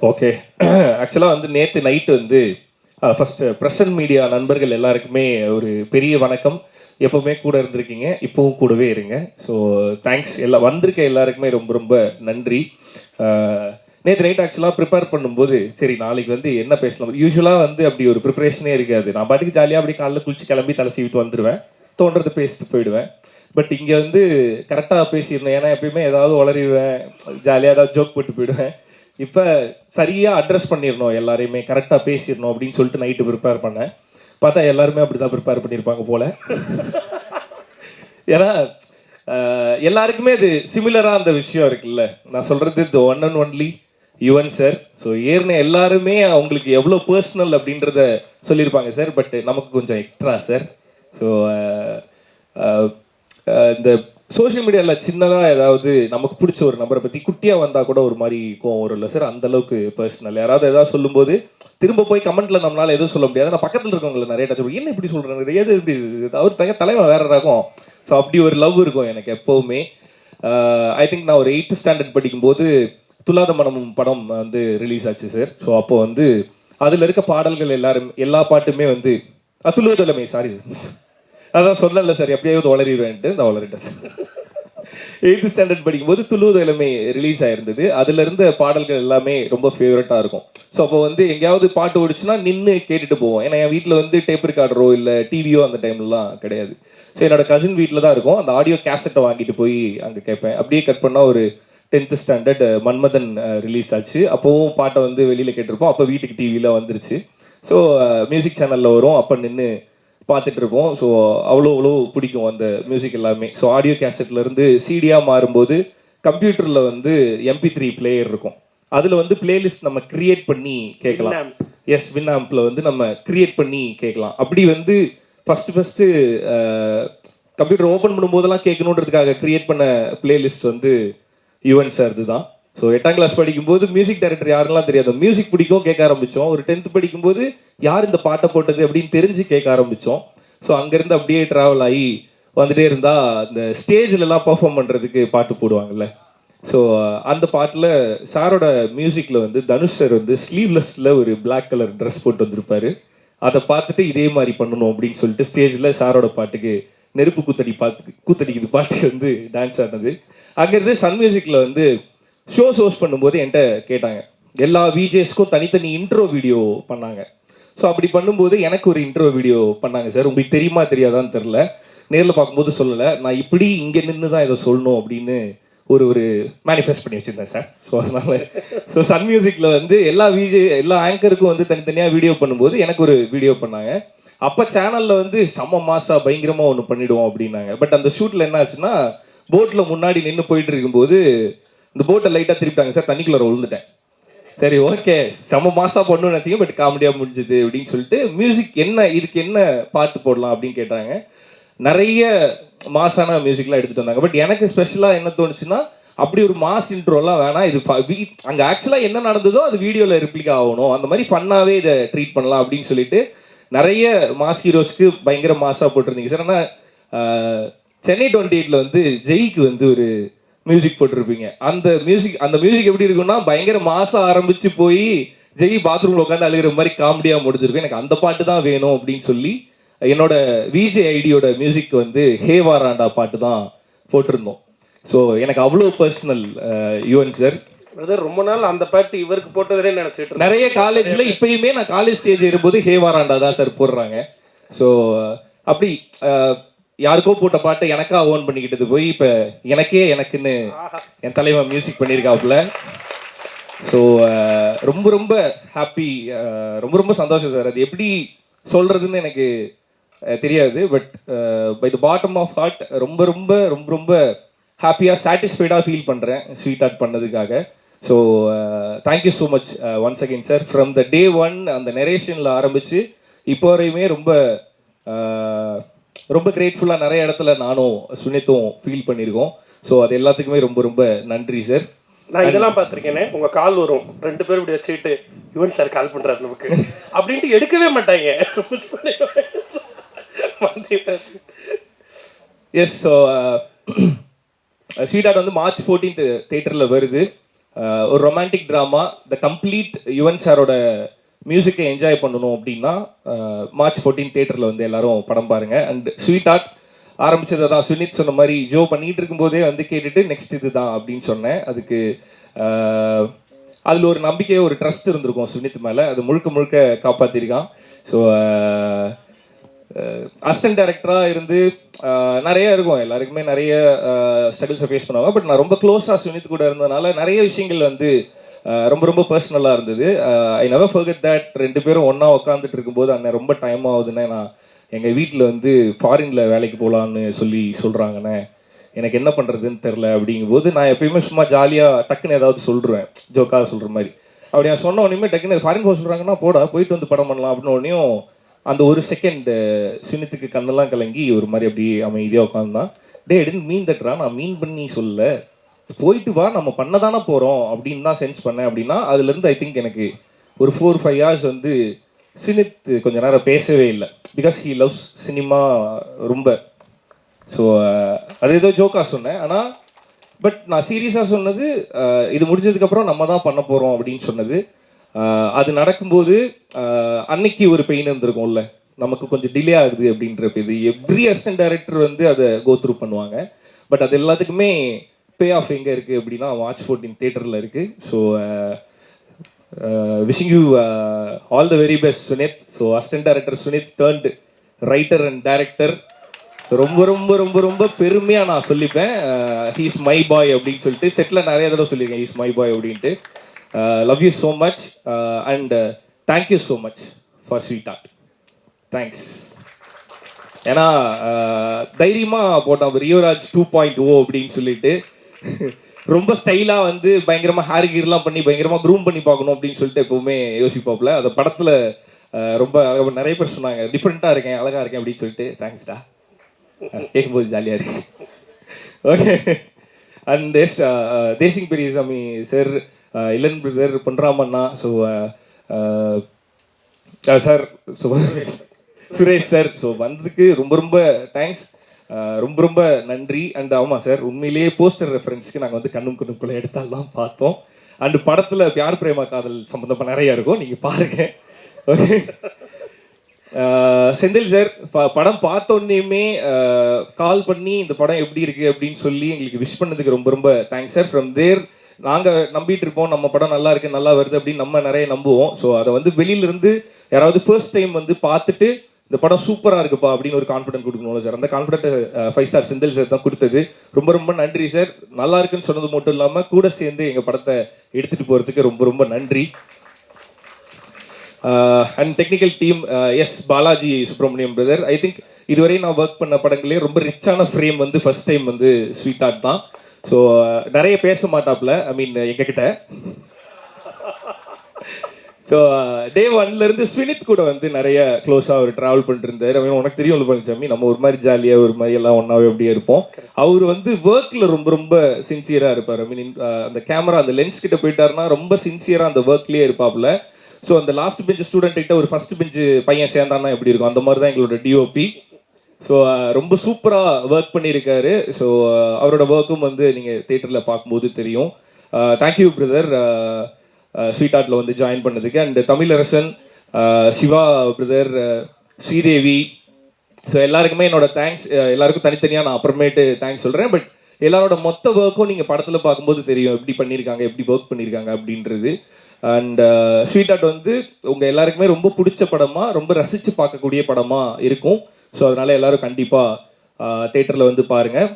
Okay. ஆக்சுவலாக வந்து நேற்று நைட்டு வந்து ஃபஸ்ட்டு ப்ரெசன்ட் மீடியா நண்பர்கள் எல்லாருக்குமே ஒரு பெரிய வணக்கம். எப்போவுமே கூட இருந்திருக்கீங்க, இப்போவும் கூடவே இருங்க. So thanks. எல்லாம் வந்திருக்க எல்லாருக்குமே ரொம்ப ரொம்ப நன்றி. நேற்று நைட் ஆக்சுவலாக ப்ரிப்பேர் பண்ணும்போது சரி நாளைக்கு வந்து என்ன பேசலாம், யூஸ்வலாக வந்து அப்படி ஒரு ப்ரிப்பரேஷனே இருக்காது. நான் பாட்டுக்கு ஜாலியாக அப்படி காலைல குளிச்சு கிளம்பி தலை சீவிட்டு வந்துடுவேன், தோன்றது பேசிட்டு போயிடுவேன். பட் இங்கே வந்து கரெக்டாக பேசியிருந்தேன், ஏன்னா எப்பயுமே ஏதாவது உளறிடுவேன், ஜாலியாக ஏதாவது ஜோக் போட்டு போயிடுவேன். இப்போ சரியாக அட்ரஸ் பண்ணிடணும், எல்லாரையுமே கரெக்டாக பேசிடணும் அப்படின்னு சொல்லிட்டு நைட்டு ப்ரிப்பேர் பண்ணேன். பார்த்தா எல்லாருமே அப்படி தான் ப்ரிப்பேர் பண்ணியிருப்பாங்க போல். ஏன்னா எல்லாருக்குமே அது சிமிலராக அந்த விஷயம் இருக்குல்ல. நான் சொல்கிறது the one and only Yuvan sir. So ஏறின எல்லாருமே அவங்களுக்கு எவ்வளோ பர்சனல் அப்படின்றத சொல்லியிருப்பாங்க சார். பட் நமக்கு கொஞ்சம் எக்ஸ்ட்ரா சார். ஸோ இந்த சோஷியல் மீடியாவில் சின்னதாக ஏதாவது நமக்கு பிடிச்ச ஒரு நபரை பற்றி குட்டியாக வந்தால் கூட ஒரு மாதிரி கோவம் வரும் இல்லை சார், அந்தளவுக்கு பர்சனல். யாராவது ஏதாவது சொல்லும்போது திரும்ப போய் கமெண்ட்டில் நம்மளால் எதுவும் சொல்ல முடியாது. நான் பக்கத்தில் இருக்கவங்களை நிறைய டச் என்ன இப்படி சொல்கிறாங்க, எது இப்படி அவர் தலைவன் வேற ரகம். ஸோ அப்படி ஒரு லவ் இருக்கும் எனக்கு எப்போவுமே. ஐ திங்க் நான் ஒரு 8th ஸ்டாண்டர்ட் படிக்கும்போது துலாத மனமும் படம் வந்து ரிலீஸ் ஆச்சு சார். ஸோ அப்போ வந்து அதில் இருக்க பாடல்கள் எல்லா பாட்டுமே வந்து துளுவதலமை, சாரி அதான் சொல்லல சார், எப்படியாவது வளரிடுவேன்ட்டு நான் வளரிட்டேன் சார். 8th ஸ்டாண்டர்ட் படிக்கும்போது துளுவது இளமை ரிலீஸ் ஆயிருந்தது. அதுல இருந்த பாடல்கள் எல்லாமே ரொம்ப ஃபேவரட்டா இருக்கும். ஸோ அப்போ வந்து எங்கேயாவது பாட்டு ஓடிச்சுன்னா நின்று கேட்டுட்டு போவோம். ஏன்னா என் வீட்டில் வந்து டேப் ரெக்கார்டரோ இல்லை டிவியோ அந்த டைம்லலாம் கிடையாது. ஸோ என்னோட கசின் வீட்டில் தான் இருக்கும். அந்த ஆடியோ கேசட்டை வாங்கிட்டு போய் அங்கே கேட்பேன். அப்படியே கட் பண்ணால் ஒரு 10th ஸ்டாண்டர்ட் மன்மதன் ரிலீஸ் ஆச்சு. அப்போவும் பாட்டை வந்து வெளியில் கேட்டிருப்போம். அப்போ வீட்டுக்கு டிவியில் வந்துருச்சு. ஸோ மியூசிக் சேனலில் வரும், அப்போ நின்று பார்த்துட்டு இருப்போம். ஸோ அவ்வளோ பிடிக்கும் அந்த மியூசிக் எல்லாமே. ஸோ ஆடியோ கேசட்லேருந்து சிடியாக மாறும்போது கம்ப்யூட்டரில் வந்து MP3 பிளேயர் இருக்கும். அதில் வந்து பிளேலிஸ்ட் நம்ம கிரியேட் பண்ணி கேட்கலாம். எஸ், வின்ஆம்பில் வந்து நம்ம கிரியேட் பண்ணி கேட்கலாம். அப்படி வந்து ஃபஸ்ட்டு கம்ப்யூட்டர் ஓப்பன் பண்ணும்போதெல்லாம் கேட்கணுன்றதுக்காக கிரியேட் பண்ண பிளேலிஸ்ட் வந்து யுவன் சார் இதுதான். ஸோ 8ஆம் கிளாஸ் படிக்கும்போது மியூசிக் டைரக்டர் யாரெல்லாம் தெரியாது, மியூசிக் பிடிக்கும் கேட்க ஆரம்பித்தோம். ஒரு 10th படிக்கும்போது யார் இந்த பாட்டை போட்டது அப்படின்னு தெரிஞ்சு கேட்க ஆரம்பித்தோம். ஸோ அங்கேருந்து அப்படியே ட்ராவல் ஆகி வந்துட்டே இருந்தால் இந்த ஸ்டேஜ்லலாம் பர்ஃபார்ம் பண்ணுறதுக்கு பாட்டு போடுவாங்கல்ல. ஸோ அந்த பாட்டில் சாரோட மியூசிக்கில் வந்து தனுஷ் சார் வந்து ஸ்லீவ்லெஸ்ஸில் ஒரு பிளாக் கலர் ட்ரெஸ் போட்டு வந்திருப்பாரு. அதை பார்த்துட்டு இதே மாதிரி பண்ணணும் அப்படின்னு சொல்லிட்டு ஸ்டேஜில் சாரோட பாட்டுக்கு நெருப்பு கூத்தடிக்குது பாட்டு வந்து டான்ஸ் ஆனது. அங்கேருந்து சன் மியூசிக்கில் வந்து ஷோஸ் பண்ணும்போது என்கிட்ட கேட்டாங்க, எல்லா விஜேஸ்க்கும் தனித்தனி இன்ட்ரோ வீடியோ பண்ணாங்க. ஸோ அப்படி பண்ணும்போது எனக்கு ஒரு இன்ட்ரோ வீடியோ பண்ணாங்க சார். உங்களுக்கு தெரியுமா தெரியாதான்னு தெரில, நேரில் பார்க்கும்போது சொல்லலை, நான் இப்படி இங்கே நின்று தான் இதை சொல்லணும் அப்படின்னு ஒரு மேனிஃபெஸ்ட் பண்ணி வச்சுருந்தேன் சார். ஸோ அதனால் சன் மியூசிக்கில் வந்து எல்லா ஆங்கருக்கும் வந்து தனித்தனியாக வீடியோ பண்ணும்போது எனக்கு ஒரு வீடியோ பண்ணாங்க. அப்போ சேனலில் வந்து செம்ம மாசா பயங்கரமாக ஒன்று பண்ணிவிடுவோம் அப்படின்னாங்க. பட் அந்த ஷூட்டில் என்ன ஆச்சுன்னா, போட்டில் முன்னாடி நின்று போயிட்டு இருக்கும்போது இந்த போட்டை லைட்டாக திருப்பிட்டாங்க சார், தண்ணிக்குள்ளே விழுந்துட்டேன். சரி ஓகே, செம்ம மாசா பண்ணணும்னு நினச்சிங்க, பட் காமெடியாக முடிஞ்சுது அப்படின்னு சொல்லிட்டு மியூசிக் இதுக்கு என்ன பாட்டு போடலாம் அப்படின்னு கேட்டாங்க. நிறைய மாசான மியூசிக்லாம் எடுத்துகிட்டு வந்தாங்க. பட் எனக்கு ஸ்பெஷலாக என்ன தோணுச்சுன்னா, அப்படி ஒரு மாஸ் இன்ட்ரோலாம் வேணாம், இது அங்கே ஆக்சுவலாக என்ன நடந்ததோ அது வீடியோவில் ரிப்ளிக் ஆகணும், அந்த மாதிரி ஃபன்னாகவே இதை ட்ரீட் பண்ணலாம் அப்படின்னு சொல்லிட்டு நிறைய மாஸ் ஹீரோஸ்க்கு பயங்கர மாசாக போட்டிருந்தீங்க சார். ஆனால் சென்னை 28 வந்து ஜெய்க்கு வந்து ஒரு மியூசிக் போட்டிருப்பீங்க. அந்த மியூசிக் எப்படி இருக்குன்னா, பயங்கர மாசம் ஆரம்பிச்சு போய் ஜெய் பாத்ரூம்ல உட்காந்து அழுகிற மாதிரி காமெடியா முடிஞ்சிருக்கும். எனக்கு அந்த பாட்டு தான் வேணும் அப்படின்னு சொல்லி என்னோட விஜே ஐடியோட மியூசிக் வந்து ஹே வாராண்டா பாட்டு தான் போட்டிருந்தோம். ஸோ எனக்கு அவ்வளோ பர்சனல் யுவன் சார். ரொம்ப நாள் அந்த பாட்டு இவருக்கு போட்டதே நினைச்சிட்டு நிறைய காலேஜ்ல இப்பயுமே நான் காலேஜ் ஸ்டேஜ் இருக்கும்போது ஹே வாராண்டா தான் சார் போடுறாங்க. ஸோ அப்படி யாருக்கோ போட்ட பாட்டை எனக்கா ஓன் பண்ணிக்கிட்டது போய் இப்போ எனக்குன்னு என் தலைவன் மியூசிக் பண்ணியிருக்காப்புல. ஸோ ரொம்ப ஹாப்பி, ரொம்ப சந்தோஷம் சார். அது எப்படி சொல்கிறதுன்னு எனக்கு தெரியாது. But by the bottom of heart ரொம்ப ஹாப்பியாக சாட்டிஸ்ஃபைடாக ஃபீல் பண்ணுறேன் ஸ்வீட் ஆர்ட் பண்ணதுக்காக. So thank you so much once again sir. From the day 1 அந்த நெரேஷனில் ஆரம்பித்து இப்போ வரையுமே ரொம்ப கிரேட்ஃபுல்லாக நிறைய இடத்துல நானும் சுனித்தும் ஃபீல் பண்ணியிருக்கோம். ஸோ அது எல்லாத்துக்குமே ரொம்ப நன்றி சார். நான் இதெல்லாம் பார்த்துருக்கேனே, உங்கள் கால் வரும், 2 பேரும் இப்படி வச்சுக்கிட்டு யுவன் சார் கால் பண்ணுறாரு நமக்கு அப்படின்ட்டு எடுக்கவே மாட்டாங்க. எஸ், ஸோ ஸ்வீட் ஆர்ட் வந்து March 14th தேட்டரில் வருது. ஒரு romantic drama the complete Yuvan சாரோட மியூசிக்கை என்ஜாய் பண்ணணும் அப்படின்னா மார்ச் 14 தேட்டரில் வந்து எல்லாரும் படம் பாருங்க. அண்ட் ஸ்வீட் ஆர்ட் ஆரம்பிச்சதை தான் சுனித் சொன்ன மாதிரி ஜோ பண்ணிட்டு இருக்கும்போதே வந்து கேட்டுட்டு நெக்ஸ்ட் இது தான் அப்படின்னு சொன்னேன். அதுக்கு அதில் ஒரு நம்பிக்கை, ஒரு ட்ரஸ்ட் இருந்திருக்கும் சுனித் மேலே. அது முழுக்க முழுக்க காப்பாற்றிருக்கான். ஸோ அசிஸ்டன்ட் டைரக்டராக இருந்து நிறைய இருக்கும், எல்லாருக்குமே நிறைய ஸ்ட்ரகிள்ஸை ஃபேஸ் பண்ணுவாங்க. பட் நான் ரொம்ப க்ளோஸாக சுனித் கூட இருந்ததுனால நிறைய விஷயங்கள் வந்து ரொம்ப ரொம்ப பர்சனலாக இருந்தது. I never forget that. 2 பேரும் ஒன்றா உட்காந்துட்டு இருக்கும்போது அண்ணன் ரொம்ப டைம் ஆகுதுன்னு நான் எங்கள் வீட்டில் வந்து ஃபாரினில் வேலைக்கு போகலான்னு சொல்கிறாங்கண்ணே, எனக்கு என்ன பண்ணுறதுன்னு தெரில அப்படிங்கும்போது நான் எப்பயுமே சும்மா ஜாலியாக டக்குன்னு ஏதாவது சொல்லிடுவேன், ஜோக்காக சொல்கிற மாதிரி. அப்படி நான் சொன்ன உடனே டக்குன்னு ஃபாரின் போக சொல்கிறாங்கன்னா போடா போயிட்டு வந்து படம் பண்ணலாம் அப்படின்னு உடனேயும் அந்த ஒரு செகண்ட் சுனித்துக்கு கண்ணெல்லாம் கலங்கி ஒரு மாதிரி அப்படியே அமைதியாக உட்காந்தான். டே டென்ட் மீன் தட்ரா, நான் மீன் பண்ணி சொல்ல, போயிட்டு வா நம்ம பண்ண தானே போகிறோம் அப்படின்னு தான் சென்ஸ் பண்ணேன். அப்படின்னா அதுலேருந்து ஐ திங்க் எனக்கு ஒரு 4-5 hours வந்து சுனித் கொஞ்ச நேரம் பேசவே இல்லை. பிகாஸ் ஹீ லவ்ஸ் சினிமா ரொம்ப. ஸோ அது ஏதோ ஜோக்காக சொன்னேன். ஆனால் பட் நான் சீரியஸாக சொன்னது, இது முடிஞ்சதுக்கப்புறம் நம்ம தான் பண்ண போகிறோம் அப்படின்னு சொன்னது. அது நடக்கும்போது அன்னைக்கு ஒரு பெயின் இருந்திருக்கும்ல, நமக்கு கொஞ்சம் டிலே ஆகுது அப்படின்றப்ப. இது எவ்ரி அசிஸ்டன்ட் டைரக்டர் வந்து அதை கோ த்ரூ பண்ணுவாங்க. பட் அது எல்லாத்துக்குமே பே ஆஃப் எங்கே இருக்குது அப்படின்னா மார்ச் 14 தேட்டரில் இருக்குது. So wishing you all the very best Sunith. So assistant director Sunith turned writer and director. ரொம்ப ரொம்ப ரொம்ப ரொம்ப பெருமையாக நான் சொல்லிப்பேன், ஹீஸ் மை பாய் அப்படின்னு சொல்லிட்டு. செட்டில் நிறைய தடவை சொல்லியிருக்கேன் ஹீஸ் மை பாய் அப்படின்ட்டு. Love you so much and thank you so much for sweet art. Thanks. ஏன்னா தைரியமாக போட்டோம் ரியோராஜ் 2.0 அப்படின்னு சொல்லிட்டு. ரொம்ப ஸ்டைலாக வந்து பயங்கரமாக ஹேர் கீர்லாம் பண்ணி பயங்கரமாக க்ரூம் பண்ணி பார்க்கணும் அப்படின்னு சொல்லிட்டு எப்போவுமே யோசிப்பாப்புல. அந்த படத்தில் ரொம்ப நிறைய பேர் சொன்னாங்க டிஃப்ரெண்ட்டாக இருக்கேன், அழகாக இருக்கேன் அப்படின்னு சொல்லிட்டு. தேங்க்ஸ்டா, கேட்கும்போது ஜாலியாக இருக்கு. Okay. And Desingh Periyasamy sir, Elan brother, பொன்ராமண்ணா, so sir, so Suresh sir, so வந்ததுக்கு ரொம்ப ரொம்ப தேங்க்ஸ், ரொம்ப ரொம்ப நன்றி. அண்ட் ஆமாம் சார், உண்மையிலேயே போஸ்டர் ரெஃபரன்ஸ்க்கு நாங்கள் வந்து கண்ணும் கண்ணுக்குள்ளே எடுத்தால்தான் பார்த்தோம். அண்டு படத்தில் பியார் பிரேமா காதல் சம்மந்தமாக நிறையா இருக்கும், நீங்கள் பாருங்கள். ஓகே. செந்தில் சார் படம் பார்த்தோன்னே கால் பண்ணி இந்த படம் எப்படி இருக்குது அப்படின்னு சொல்லி எங்களுக்கு விஷ் பண்ணதுக்கு ரொம்ப ரொம்ப தேங்க்ஸ் சார். ஃப்ரம் தேர் நாங்கள் நம்பிட்டு இருப்போம் நம்ம படம் நல்லா இருக்கு, நல்லா வருது அப்படின்னு நம்ம நிறைய நம்புவோம். ஸோ அதை வந்து வெளியிலேருந்து யாராவது ஃபர்ஸ்ட் டைம் வந்து பார்த்துட்டு இந்த படம் சூப்பராக இருக்குப்பா அப்படின்னு ஒரு கான்ஃபிடென்ட் கொடுக்கணும்ல சார், அந்த கான்ஃபிடென்ட் 5 ஸ்டார் செந்தில் சார் தான் கொடுத்தது. ரொம்ப ரொம்ப நன்றி சார். நல்லா இருக்குன்னு சொன்னது மட்டும் இல்லாமல் கூட சேர்ந்து எங்கள் படத்தை எடுத்துகிட்டு போகிறதுக்கு ரொம்ப ரொம்ப நன்றி. And technical team, S Balaji Subramaniam brother. I think இதுவரை நான் ஒர்க் பண்ண படங்களே ரொம்ப ரிச்சான ஃப்ரேம் வந்து ஃபர்ஸ்ட் டைம் வந்து ஸ்வீட் ஆர்ட் தான். ஸோ நிறைய பேச மாட்டாப்புல, ஐ மீன் எங்ககிட்ட. ஸோ டே 1லேருந்து ஸ்வினித் கூட வந்து நிறைய க்ளோஸாக அவர் ட்ராவல் பண்ணிட்டு இருந்தார். ஐ மீன் உனக்கு தெரியும் பழனிசாமி, நம்ம ஒரு மாதிரி ஜாலியாக ஒரு மாதிரி எல்லாம் ஒன்றாவே அப்படியே இருப்போம். அவர் வந்து ஒர்க்கில் ரொம்ப ரொம்ப சின்சியராக இருப்பார். ஐ மீன் அந்த கேமரா அந்த லென்ஸ் கிட்ட போயிட்டாருன்னா ரொம்ப சின்சியராக அந்த ஒர்க்லேயே இருப்பாப்புல. ஸோ அந்த லாஸ்ட் பெஞ்ச் ஸ்டூடெண்ட் கிட்ட ஒரு ஃபர்ஸ்ட் பெஞ்சு பையன் சேர்ந்தான்னா எப்படி இருக்கும், அந்த மாதிரி தான் எங்களோட டிஓபி. ஸோ ரொம்ப சூப்பராக ஒர்க் பண்ணியிருக்காரு. ஸோ அவரோட ஒர்க்கும் வந்து நீங்கள் தேட்டரில் பார்க்கும்போது தெரியும். தேங்க்யூ பிரதர் ஸ்வீட் ஆர்ட்டில் வந்து ஜாயின் பண்ணதுக்கு. And Tamilarasan, Siva brother, Sridevi, so எல்லாருக்குமே என்னோட தேங்க்ஸ். எல்லாருக்கும் தனித்தனியாக நான் அப்புறமேட்டு தேங்க்ஸ் சொல்கிறேன். பட் எல்லாரோட மொத்த ஒர்க்கும் நீங்கள் படத்தில் பார்க்கும்போது தெரியும் எப்படி பண்ணியிருக்காங்க, எப்படி ஒர்க் பண்ணியிருக்காங்க அப்படின்றது. அண்ட் ஸ்வீட் ஆர்ட் வந்து உங்கள் எல்லாருக்குமே ரொம்ப பிடிச்ச படமாக, ரொம்ப ரசித்து பார்க்கக்கூடிய படமாக இருக்கும். ஸோ அதனால் எல்லோரும் கண்டிப்பாக தேட்டரில் வந்து பாருங்கள்.